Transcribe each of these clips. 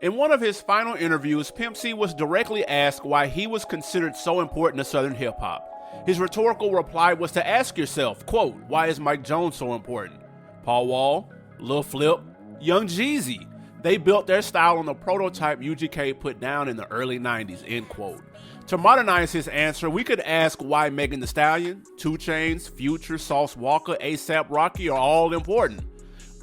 In one of his final interviews, Pimp C was directly asked why he was considered so important to Southern hip-hop. His rhetorical reply was to ask yourself, quote, why is Mike Jones so important? Paul Wall, Lil Flip, Young Jeezy. They built their style on the prototype UGK put down in the early 90s, end quote. To modernize his answer, we could ask why Megan Thee Stallion, 2 Chainz, Future, Sauce Walka, A$AP Rocky are all important.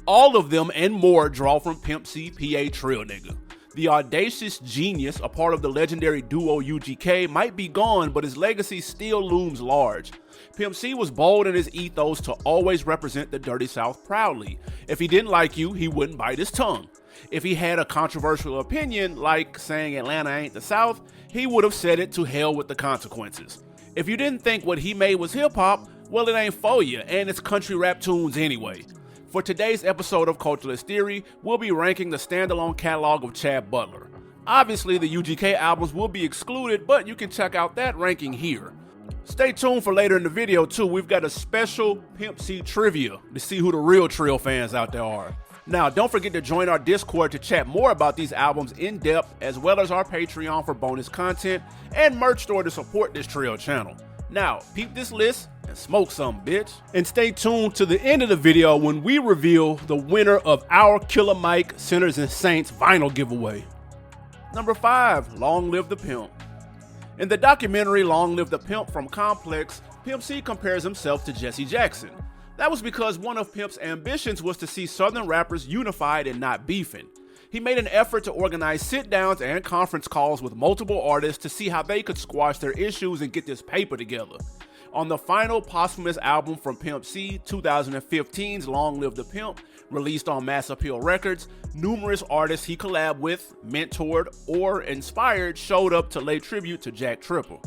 All of them and more draw from Pimp C, PA Trill Nigga. The audacious genius, a part of the legendary duo UGK, might be gone, but his legacy still looms large. Pimp C was bold in his ethos to always represent the Dirty South proudly. If he didn't like you, he wouldn't bite his tongue. If he had a controversial opinion, like saying Atlanta ain't the South, he would have said it to hell with the consequences. If you didn't think what he made was hip-hop, well, it ain't for you, and it's country rap tunes anyway. For today's episode of Culturalist Theory, we'll be ranking the standalone catalog of Chad Butler. Obviously, the UGK albums will be excluded, but you can check out that ranking here. Stay tuned for later in the video too. We've got a special Pimp C trivia to see who the real Trill fans out there are. Now, don't forget to join our Discord to chat more about these albums in depth, as well as our Patreon for bonus content and merch store to support this Trill channel. Now, peep this list and smoke some, bitch. And stay tuned to the end of the video when we reveal the winner of our Killer Mike Sinners and Saints vinyl giveaway. Number 5, Long Live the Pimp. In the documentary Long Live the Pimp from Complex, Pimp C compares himself to Jesse Jackson. That was because one of Pimp's ambitions was to see Southern rappers unified and not beefing. He made an effort to organize sit-downs and conference calls with multiple artists to see how they could squash their issues and get this paper together. On the final posthumous album from Pimp C, 2015's Long Live the Pimp, released on Mass Appeal Records, numerous artists he collabed with, mentored, or inspired showed up to lay tribute to Jack Tripper.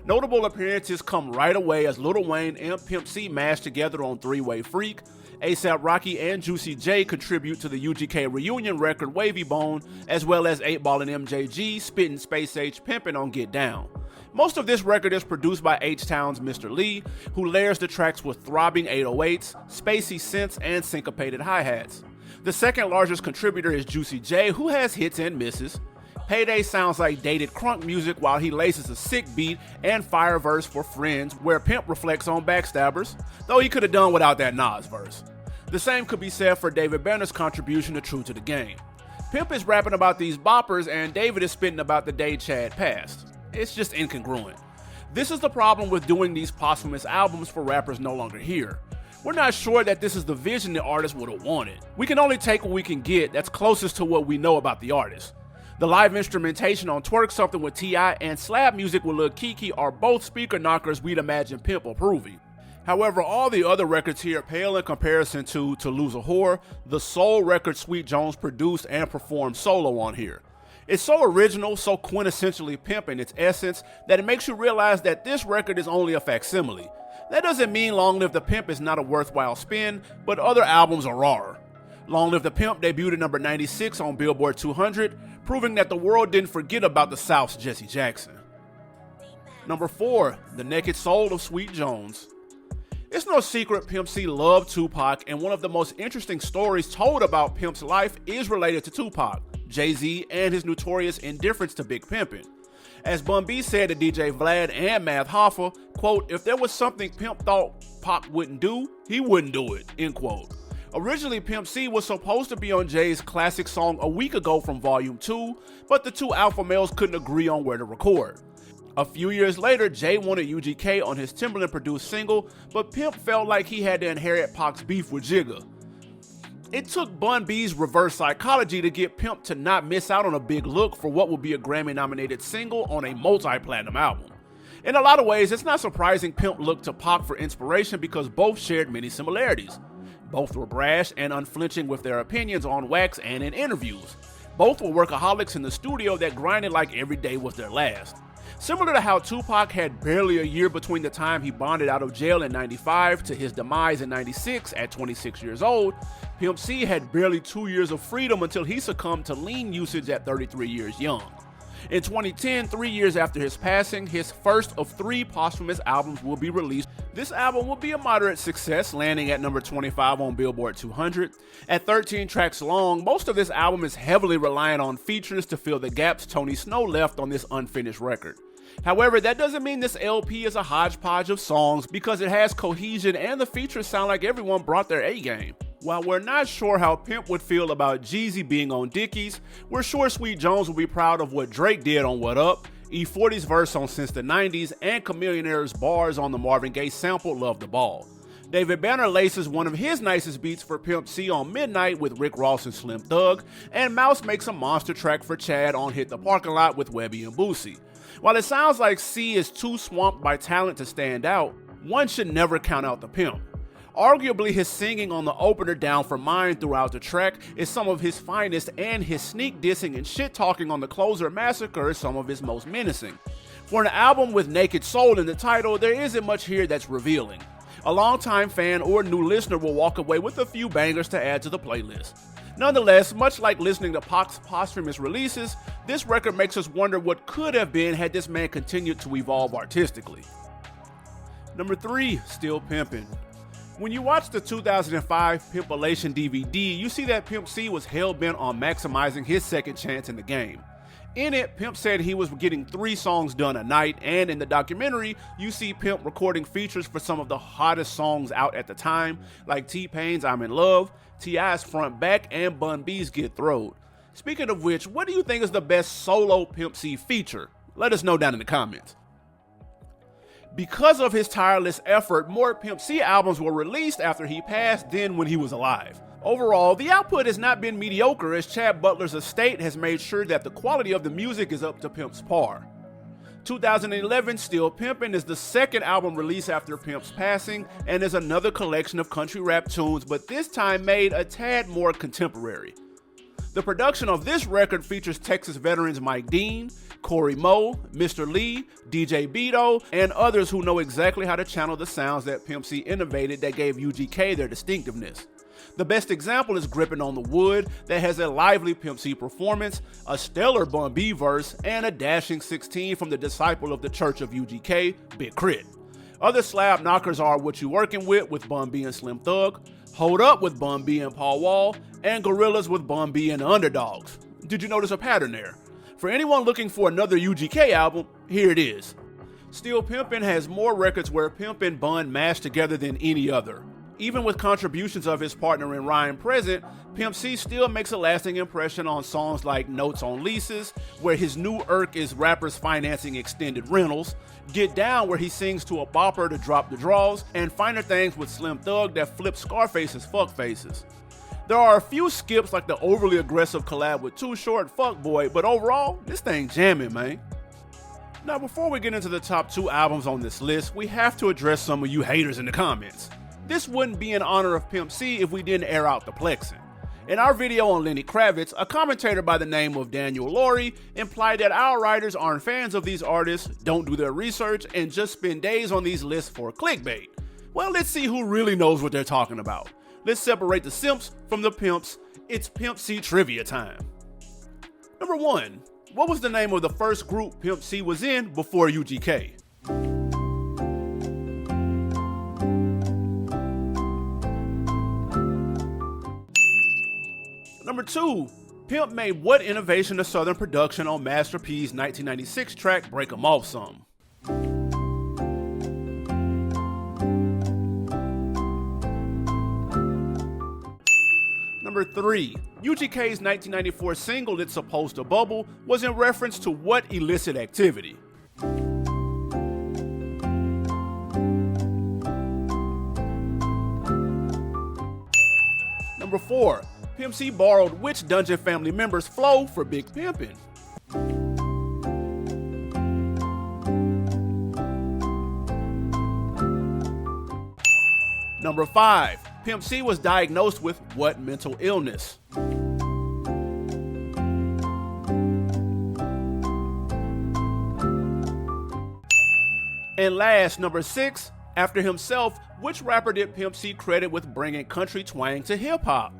Notable appearances come right away as Lil Wayne and Pimp C mashed together on Three-Way Freak. A$AP Rocky and Juicy J contribute to the UGK reunion record Wavy Bone, as well as 8Ball and MJG spitting Space H Pimpin on Get Down. Most of this record is produced by H-Town's Mr. Lee, who layers the tracks with throbbing 808s, spacey synths, and syncopated hi-hats. The second largest contributor is Juicy J, who has hits and misses. Payday sounds like dated crunk music while he laces a sick beat and fire verse for Friends, where Pimp reflects on Backstabbers, though he could have done without that Nas verse. The same could be said for David Banner's contribution to True to the Game. Pimp is rapping about these boppers and David is spitting about the day Chad passed. It's just incongruent. This is the problem with doing these posthumous albums for rappers no longer here. We're not sure that this is the vision the artist would have wanted. We can only take what we can get that's closest to what we know about the artist. The live instrumentation on Twerk Something with T.I. and slap music with Lil Keke are both speaker knockers we'd imagine Pimp approving. However, all the other records here pale in comparison to Lose a Whore, the soul record Sweet Jones produced and performed solo on here. It's so original, so quintessentially Pimp in its essence, that it makes you realize that this record is only a facsimile. That doesn't mean Long Live the Pimp is not a worthwhile spin, but other albums are rawer. Long Live the Pimp debuted at number 96 on Billboard 200, proving that the world didn't forget about the South's Jesse Jackson. Number 4, The Naked Soul of Sweet Jones. It's no secret Pimp C loved Tupac, and one of the most interesting stories told about Pimp's life is related to Tupac, Jay-Z, and his notorious indifference to Big Pimpin'. As Bun B said to DJ Vlad and Math Hoffa, quote, if there was something Pimp thought Pac wouldn't do, he wouldn't do it, end quote. Originally, Pimp C was supposed to be on Jay's classic song A Week Ago from Volume 2, but the two alpha males couldn't agree on where to record. A few years later, Jay wanted UGK on his Timberland-produced single, but Pimp felt like he had to inherit Pac's beef with Jigga. It took Bun B's reverse psychology to get Pimp to not miss out on a big look for what would be a Grammy-nominated single on a multi-platinum album. In a lot of ways, it's not surprising Pimp looked to Pac for inspiration because both shared many similarities. Both were brash and unflinching with their opinions on wax and in interviews. Both were workaholics in the studio that grinded like every day was their last. Similar to how Tupac had barely a year between the time he bonded out of jail in 95 to his demise in 96 at 26 years old, Pimp C had barely 2 years of freedom until he succumbed to lean usage at 33 years young. In 2010, 3 years after his passing, his first of 3 posthumous albums will be released. This album will be a moderate success, landing at number 25 on Billboard 200. At 13 tracks long, most of this album is heavily reliant on features to fill the gaps Tony Snow left on this unfinished record. However, that doesn't mean this LP is a hodgepodge of songs, because it has cohesion and the features sound like everyone brought their A game. While we're not sure how Pimp would feel about Jeezy being on Dickies, we're sure Sweet Jones will be proud of what Drake did on What Up, E40's verse on Since the 90s, and Chamillionaire's bars on the Marvin Gaye sample Love the Ball. David Banner laces one of his nicest beats for Pimp C on Midnight with Rick Ross and Slim Thug, and Mouse makes a monster track for Chad on Hit the Parking Lot with Webby and Boosie. While it sounds like C is too swamped by talent to stand out, one should never count out the Pimp. Arguably, his singing on the opener Down for Mine throughout the track is some of his finest, and his sneak dissing and shit talking on the closer Massacre is some of his most menacing. For an album with Naked Soul in the title, there isn't much here that's revealing. A longtime fan or new listener will walk away with a few bangers to add to the playlist. Nonetheless, much like listening to Pac's posthumous releases, this record makes us wonder what could have been had this man continued to evolve artistically. Number 3, Still Pimpin'. When you watch the 2005 Pimpalation DVD, you see that Pimp C was hell-bent on maximizing his second chance in the game. In it, Pimp said he was getting 3 songs done a night, and in the documentary, you see Pimp recording features for some of the hottest songs out at the time, like T-Pain's I'm in Love, T.I.'s Front Back, and Bun B's Get Throwed. Speaking of which, what do you think is the best solo Pimp C feature? Let us know down in the comments. Because of his tireless effort, more Pimp C albums were released after he passed than when he was alive. Overall, the output has not been mediocre, as Chad Butler's estate has made sure that the quality of the music is up to Pimp's par. 2011 Still Pimpin' is the second album released after Pimp's passing, and is another collection of country rap tunes, but this time made a tad more contemporary. The production of this record features Texas veterans Mike Dean, Corey Moe, Mr. Lee, DJ Beto, and others who know exactly how to channel the sounds that Pimp C innovated that gave UGK their distinctiveness. The best example is Grippin' on the Wood, that has a lively Pimp C performance, a stellar Bun B verse, and a dashing 16 from the disciple of the Church of UGK, Big Crit. Other slab knockers are What You Working With Bun B and Slim Thug, Hold Up with Bun B and Paul Wall, and Gorillas with Bun B and the Underdogs. Did you notice a pattern there? For anyone looking for another UGK album, here it is. Still Pimpin' has more records where Pimp and Bun mash together than any other. Even with contributions of his partner in Ryan present, Pimp C still makes a lasting impression on songs like Notes on Leases, where his new irk is rappers financing extended rentals, Get Down, where he sings to a bopper to drop the draws, and Finer Things with Slim Thug that flips Scarface's fuck faces. There are a few skips like the overly aggressive collab with Too Short, Fuckboy, but overall, this thing jamming, man. Now before we get into the top 2 albums on this list, we have to address some of you haters in the comments. This wouldn't be in honor of Pimp C if we didn't air out the plexing. In our video on Lenny Kravitz, a commentator by the name of Daniel Laurie implied that our writers aren't fans of these artists, don't do their research, and just spend days on these lists for clickbait. Well, let's see who really knows what they're talking about. Let's separate the simps from the pimps. It's Pimp C trivia time. Number 1. What was the name of the first group Pimp C was in before UGK? Number 2. Pimp made what innovation to Southern production on Master P's 1996 track Break 'Em Off Some? Number 3. UGK's 1994 single It's Supposed to Bubble was in reference to what illicit activity? Number 4. Pimp C borrowed which Dungeon family member's flow for Big Pimpin'? Number 5. Pimp C was diagnosed with what mental illness? And last, number 6. After himself, which rapper did Pimp C credit with bringing country twang to hip-hop?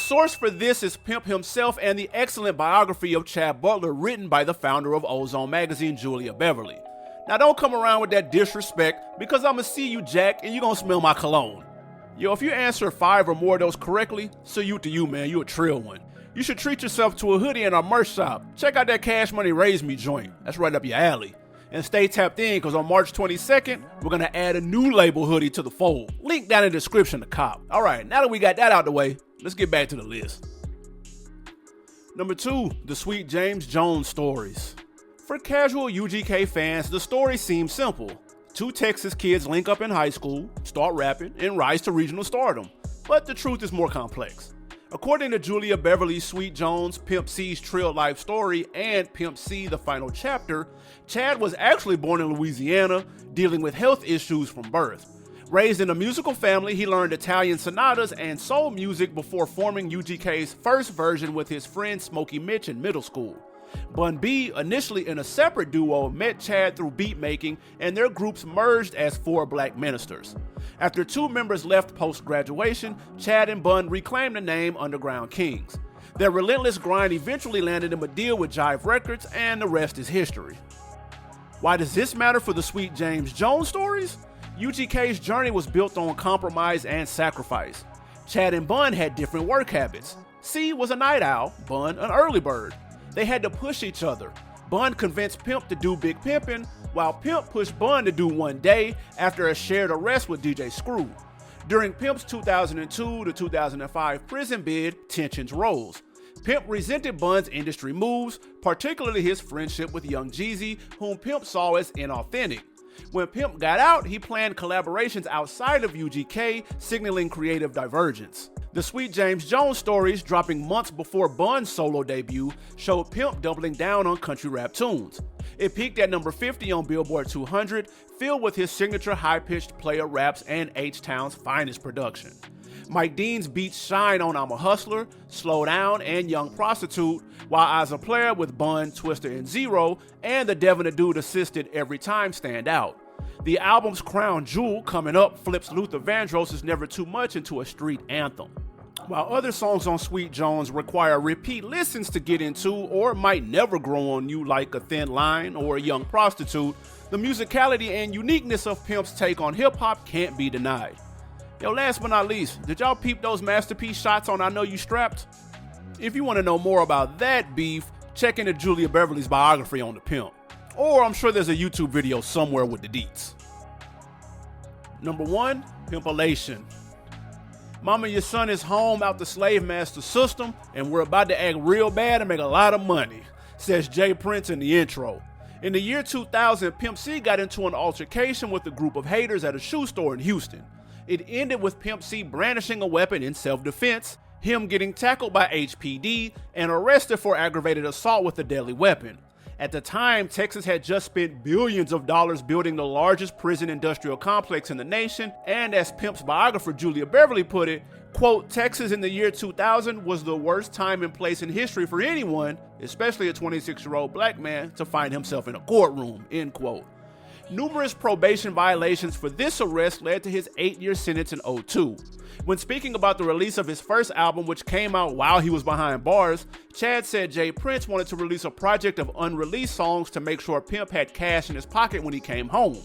source for this is Pimp himself and the excellent biography of Chad Butler written by the founder of Ozone magazine, Julia Beverly. Now don't come around with that disrespect, because I'ma see you, Jack, and you gonna smell my cologne. Yo, if you answer 5 or more of those correctly, salute to you, man, you a trill one. You should treat yourself to a hoodie in our merch shop. Check out that Cash Money Raise Me joint. That's right up your alley. And stay tapped in, because on March 22nd, we're gonna add a new label hoodie to the fold. Link down in the description to cop. Alright, now that we got that out the way, let's get back to the list. Number 2, the Sweet James Jones stories. For casual UGK fans, the story seems simple. 2 Texas kids link up in high school, start rapping, and rise to regional stardom. But the truth is more complex. According to Julia Beverly's Sweet Jones, Pimp C's Trill Life Story, and Pimp C, The Final Chapter, Chad was actually born in Louisiana, dealing with health issues from birth. Raised in a musical family, he learned Italian sonatas and soul music before forming UGK's first version with his friend Smokey Mitch in middle school. Bun B, initially in a separate duo, met Chad through beat making, and their groups merged as 4 Black Ministers. After 2 members left post-graduation, Chad and Bun reclaimed the name Underground Kings. Their relentless grind eventually landed them a deal with Jive Records, and the rest is history. Why does this matter for the Sweet James Jones stories? UGK's journey was built on compromise and sacrifice. Chad and Bun had different work habits. C was a night owl, Bun an early bird. They had to push each other. Bun convinced Pimp to do Big Pimpin', while Pimp pushed Bun to do One Day after a shared arrest with DJ Screw. During Pimp's 2002 to 2005 prison bid, tensions rose. Pimp resented Bun's industry moves, particularly his friendship with Young Jeezy, whom Pimp saw as inauthentic. When Pimp got out, he planned collaborations outside of UGK, signaling creative divergence. The Sweet James Jones stories, dropping months before Bun's solo debut, showed Pimp doubling down on country rap tunes. It peaked at number 50 on Billboard 200, filled with his signature high-pitched player raps and H-Town's finest production. Mike Dean's beats shine on I'm a Hustler, Slow Down, and Young Prostitute, while As a Player with Bun, Twister, and Zero, and the Devin the Dude assisted Every Time stand out. The album's crown jewel, Coming Up, flips Luther Vandross's Never Too Much into a street anthem. While other songs on Sweet Jones require repeat listens to get into or might never grow on you, like A Thin Line or A Young Prostitute, the musicality and uniqueness of Pimp's take on hip-hop can't be denied. Yo, last but not least, did y'all peep those masterpiece shots on I Know You Strapped? If you want to know more about that beef, check into Julia Beverly's biography on the Pimp. Or I'm sure there's a YouTube video somewhere with the deets. Number 1, Pimpalation. Mama, your son is home out the slave master system, and we're about to act real bad and make a lot of money, says Jay Prince in the intro. In the year 2000, Pimp C got into an altercation with a group of haters at a shoe store in Houston. It ended with Pimp C brandishing a weapon in self-defense, him getting tackled by HPD, and arrested for aggravated assault with a deadly weapon. At the time, Texas had just spent billions of dollars building the largest prison industrial complex in the nation, and as Pimp's biographer Julia Beverly put it, quote, Texas in the year 2000 was the worst time and place in history for anyone, especially a 26-year-old black man, to find himself in a courtroom, end quote. Numerous probation violations for this arrest led to his 8-year sentence in 2002. When speaking about the release of his first album, which came out while he was behind bars, Chad said Jay Prince wanted to release a project of unreleased songs to make sure Pimp had cash in his pocket when he came home.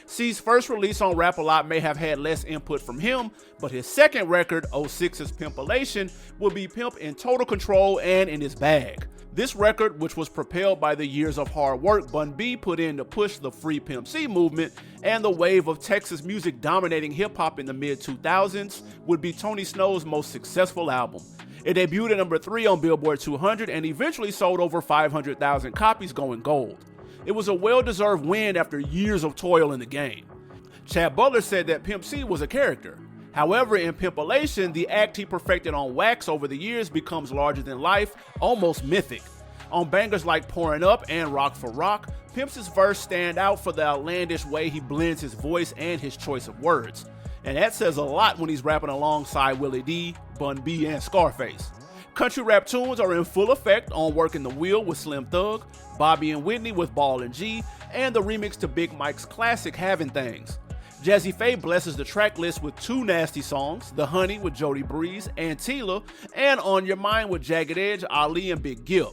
C's first release on Rap A Lot may have had less input from him, but his second record, 06's Pimpalation, will be Pimp in total control and in his bag. This record, which was propelled by the years of hard work Bun B put in to push the Free Pimp C movement and the wave of Texas music dominating hip-hop in the mid-2000s, would be Tony Snow's most successful album. It debuted at number 3 on Billboard 200 and eventually sold over 500,000 copies, going gold. It was a well-deserved win after years of toil in the game. Chad Butler said that Pimp C was a character. However, in Pimpalation, the act he perfected on wax over the years becomes larger than life, almost mythic. On bangers like Pouring Up and Rock for Rock, Pimp's verse stand out for the outlandish way he blends his voice and his choice of words. And that says a lot when he's rapping alongside Willie D, Bun B, and Scarface. Country rap tunes are in full effect on Working the Wheel with Slim Thug, Bobby and Whitney with Ball and G, and the remix to Big Mike's classic Having Things. Jazzy Faye blesses the track list with 2 nasty songs, The Honey with Jody Breeze and Tila, and On Your Mind with Jagged Edge, Ali, and Big Gip.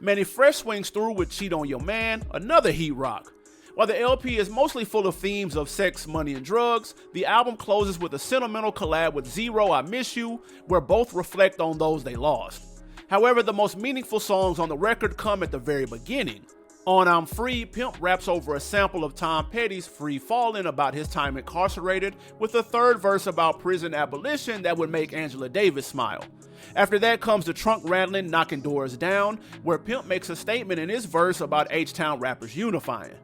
Manny Fresh swings through with Cheat on Your Man, another heat rock. While the LP is mostly full of themes of sex, money, and drugs, the album closes with a sentimental collab with Zero, I Miss You, where both reflect on those they lost. However, the most meaningful songs on the record come at the very beginning. On I'm Free, Pimp raps over a sample of Tom Petty's Free Fallin' about his time incarcerated, with a third verse about prison abolition that would make Angela Davis smile. After that comes the trunk rattling, knocking doors down, where Pimp makes a statement in his verse about H-Town rappers unifying.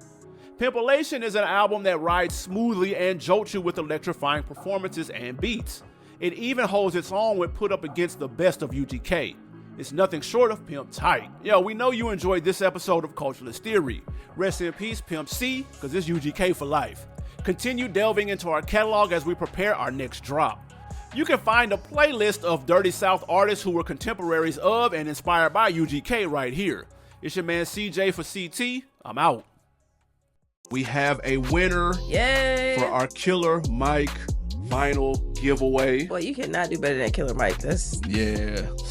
Pimpalation is an album that rides smoothly and jolts you with electrifying performances and beats. It even holds its own when put up against the best of UGK. It's nothing short of Pimp tight. Yo, we know you enjoyed this episode of Culturalist Theory. Rest in peace, Pimp C, because it's UGK for life. Continue delving into our catalog as we prepare our next drop. You can find a playlist of Dirty South artists who were contemporaries of and inspired by UGK right here. It's your man CJ for CT. I'm out. We have a winner for our Killer Mike vinyl giveaway. Boy, you cannot do better than Killer Mike. That's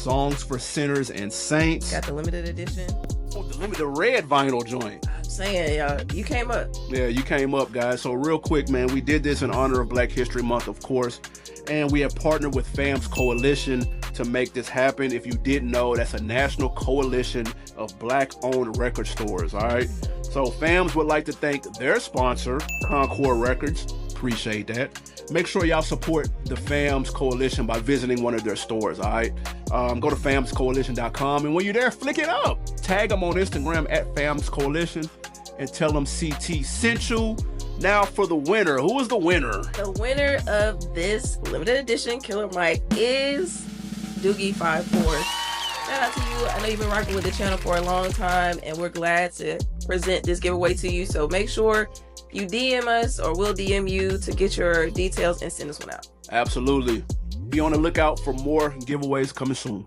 Songs for Sinners and Saints. Got the limited edition. Oh, the red vinyl joint. I'm saying, y'all, you came up. Yeah, you came up, guys. So real quick, man, we did this in honor of Black History Month, of course, and we have partnered with FAMS Coalition to make this happen. If you didn't know, that's a national coalition of Black-owned record stores, all right? So FAMS would like to thank their sponsor, Concord Records. Appreciate that. Make sure y'all support the FAMS Coalition by visiting one of their stores, all right? Go to famscoalition.com, and when you're there, flick it up. Tag them on Instagram at FAMS Coalition and tell them CT sent you. Now for the winner. Who is the winner? The winner of this limited edition Killer Mike is Doogie54. Shout out to you. I know you've been rocking with the channel for a long time, and we're glad to present this giveaway to you. So make sure you DM us, or we'll DM you to get your details and send us one out. Absolutely. Be on the lookout for more giveaways coming soon.